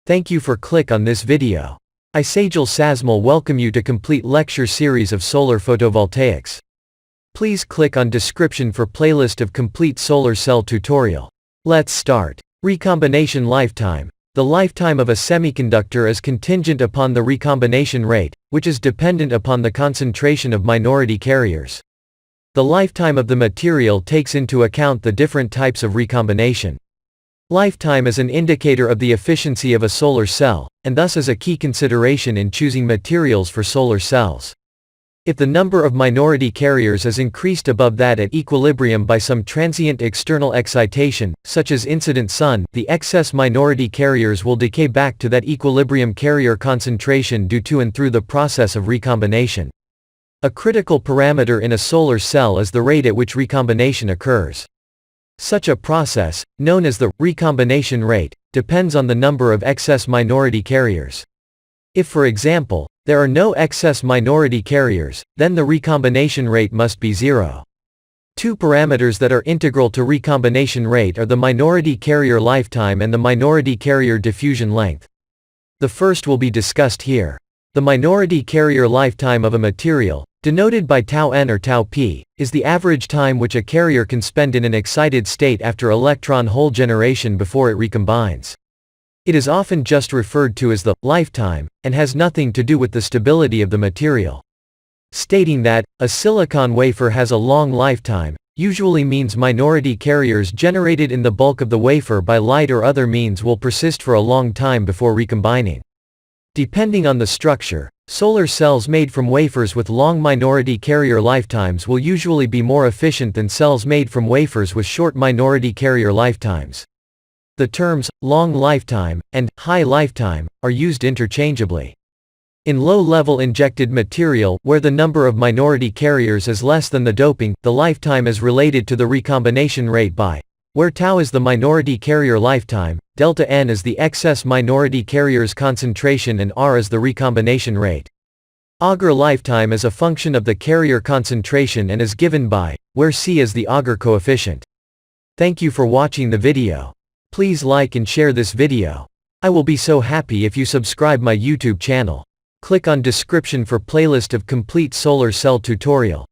Thank you for click on this video. I sajal.sasmal welcome you to complete lecture series of solar photovoltaics. Please click on description for playlist of complete solar cell tutorial. Let's start. Recombination lifetime. The lifetime of a semiconductor is contingent upon the recombination rate, which is dependent upon the concentration of minority carriers. The lifetime of the material takes into account the different types of recombination. Lifetime is an indicator of the efficiency of a solar cell, and thus is a key consideration in choosing materials for solar cells. If the number of minority carriers is increased above that at equilibrium by some transient external excitation, such as incident sun, the excess minority carriers will decay back to that equilibrium carrier concentration due to and through the process of recombination. A critical parameter in a solar cell is the rate at which recombination occurs. Such a process, known as the recombination rate, depends on the number of excess minority carriers. If, for example, there are no excess minority carriers, then the recombination rate must be zero. Two parameters that are integral to recombination rate are the minority carrier lifetime and the minority carrier diffusion length. The first will be discussed here. The minority carrier lifetime of a material, denoted by tau n or tau p, is the average time which a carrier can spend in an excited state after electron-hole generation before it recombines. It is often just referred to as the lifetime, and has nothing to do with the stability of the material. Stating that a silicon wafer has a long lifetime usually means minority carriers generated in the bulk of the wafer by light or other means will persist for a long time before recombining. Depending on the structure, solar cells made from wafers with long minority carrier lifetimes will usually be more efficient than cells made from wafers with short minority carrier lifetimes. The terms long lifetime and high lifetime are used interchangeably. In low-level injected material, where the number of minority carriers is less than the doping, the lifetime is related to the recombination rate by, where tau is the minority carrier lifetime, delta n is the excess minority carriers concentration and r is the recombination rate. Auger lifetime is a function of the carrier concentration and is given by, where c is the Auger coefficient. Thank you for watching the video. Please like and share this video. I will be so happy if you subscribe my YouTube channel. Click on description for playlist of complete solar cell tutorial.